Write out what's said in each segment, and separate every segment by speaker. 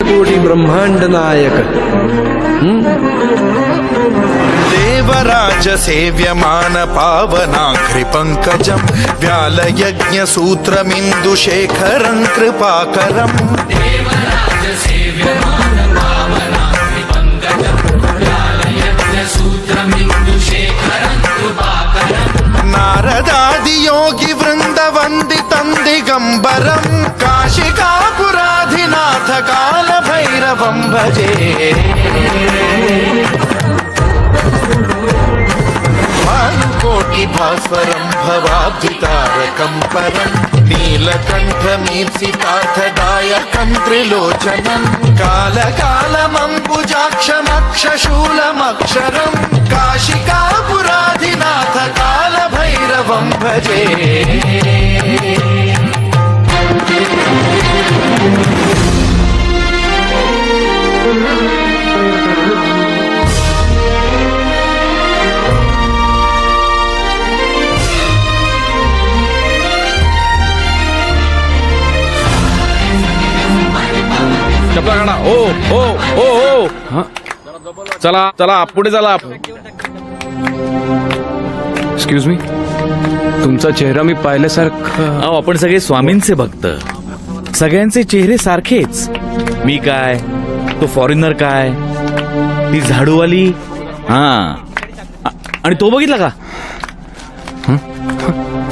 Speaker 1: कोटी ब्रह्मांड नायक
Speaker 2: देवराज सेव्यमान पावनाघ्रि पंकजं व्यालयज्ञ सूत्रमिन्दुशेखरं कृपाकरम्
Speaker 3: देवराज सेव्यमान पावनाघ्रि पंकजं व्यालयज्ञ सूत्रमिन्दुशेखरं कृपाकरम्
Speaker 2: नारदादि योगी वृंद वंदितं दिगंबरं काशिकापुराधिनाथ काल भैरवं भजे कोटि भास्वरं भवाब्धितारकं परं नीलकण्ठमीप्सितार्थदायकं त्रिलोचनं कालकालमम्बुजाक्षमक्षशूलमक्षरं काशिकापुराधिनाथ काल भैरवं भजे
Speaker 4: चपला काढा. ओ ओ ओ ओ चला चला पुढे चला.
Speaker 5: एक्सक्यूज मी, तुमचा चेहरा मी पाहिल्यासारखं.
Speaker 4: अहो आपण सगळे स्वामींचे भक्त, सगळ्यांचे चेहरे सारखेच. मी काय, तो फॉरेनर काय, ती झाडूवाली, हा आणि तो बघितला का.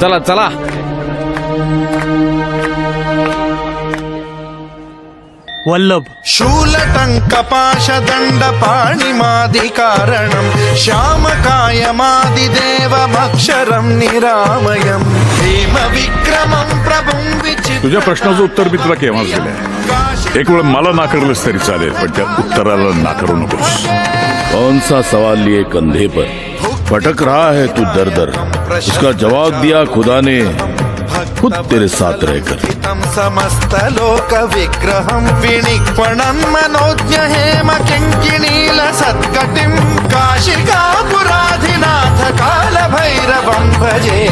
Speaker 4: चला चला.
Speaker 6: वल्लभ
Speaker 2: शूलटङ्कपाशदण्डपाणिमादिकारणं श्यामकायमादिदेवमक्षरं निरामयं भीमविक्रमं प्रभुं विचित्रं.
Speaker 7: तुझ्या प्रश्नाचं उत्तर मी तुला केव्हाच दिलंय. एक वेळ मला नाकारलंस तरी चालेल, पण त्या उत्तराला नाकारू नकोस.
Speaker 8: कौन सा सवाल लिए कंधे पर भटक रहा है तू दर दर, उसका जवाब दिया खुदा ने खुद तेरे साथ रहकर.
Speaker 2: समस्त लोक विग्रहं विनिक्वणं मनोज्ञ हेम किङ्किणील सत्कटिं काशिकापुराधिनाथ काल भैरवं भजे.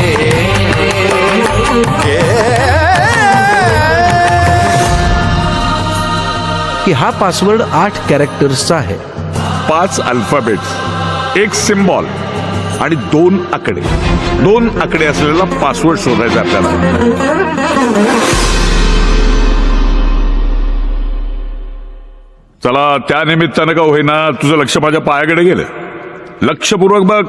Speaker 1: की हा पासवर्ड 8 कॅरेक्टर्सचा आहे.
Speaker 7: 5 अल्फाबेट्स, 1 सिम्बॉल आणि 2 आकडे. 2 आकडे असलेला पासवर्ड शोधायचा आपल्याला. चला, त्या निमित्तानं का होईना तुझं लक्ष माझ्या पायाकडे गेलं. लक्षपूर्वक बघ,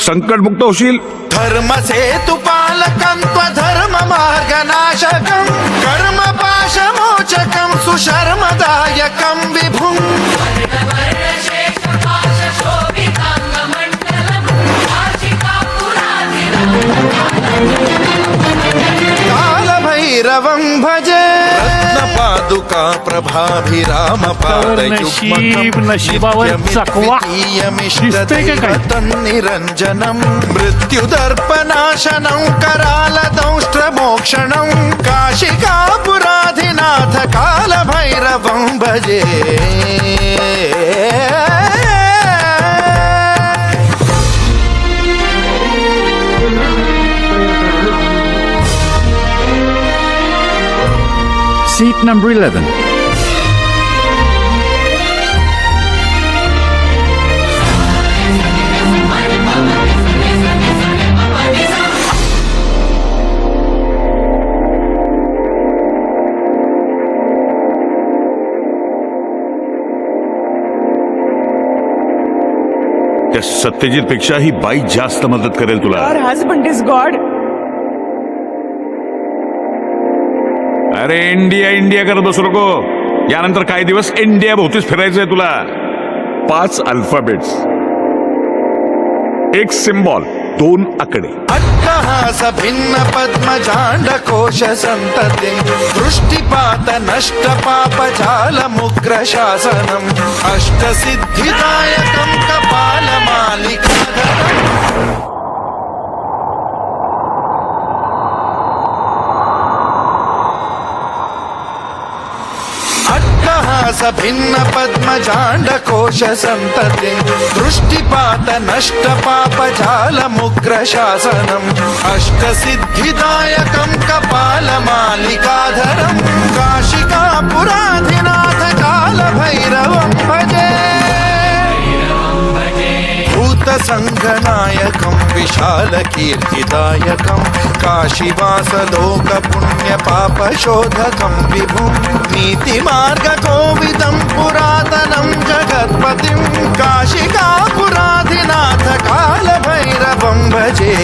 Speaker 7: संकटमुक्त होशील.
Speaker 2: धर्मसेतुपालकं त्वधर्म मार्गनाशकं कर्मपाशमोचकं सुशर्मदायकं विभुं. कालभैरवं भजे. रत्नपादुका प्रभाभिराम
Speaker 6: नशिबावर चकवा दिसतंय का काय?
Speaker 2: निरंजनं मृत्युदर्पनाशनं करालदंष्ट्रमोक्षणं काशिकापुराधिनाथ कालभैरवं भजे.
Speaker 5: Seat number 11.
Speaker 7: त्या सत्यजित पेक्षा ही बाई जास्त मदत करेल तुला.
Speaker 6: husband is God.
Speaker 7: अरे इंडिया इंडिया करत बसू नको. यानंतर काही दिवस इंडिया भोवतीच फिरायचंय तुला. 5 अल्फाबेट्स, 1 सिम्बॉल, 2 आकडे.
Speaker 2: अट्टहास भिन्न पद्मजाण्डकोश संततिं दृष्टिपात नष्ट पापजाल मुग्र शासनम् अष्टसिद्धिदायकं कपालमालिकाधरम्. भिन्न पद्मजाण्डकोश संततिं दृष्टिपात नष्ट पापजाल मुग्र शासनम् अष्टसिद्धिदायकं कपालमालिकाधरं काशिकापुराधिनाथ काल संघनायकं विशालकीर्तिदायकं काशीवासलोकपुण्यपापशोधकं विभुं नीतिमार्गकोविदं पुरातनं जगत्पतिं काशिकापुराधिनाथ कालभैरवं भजे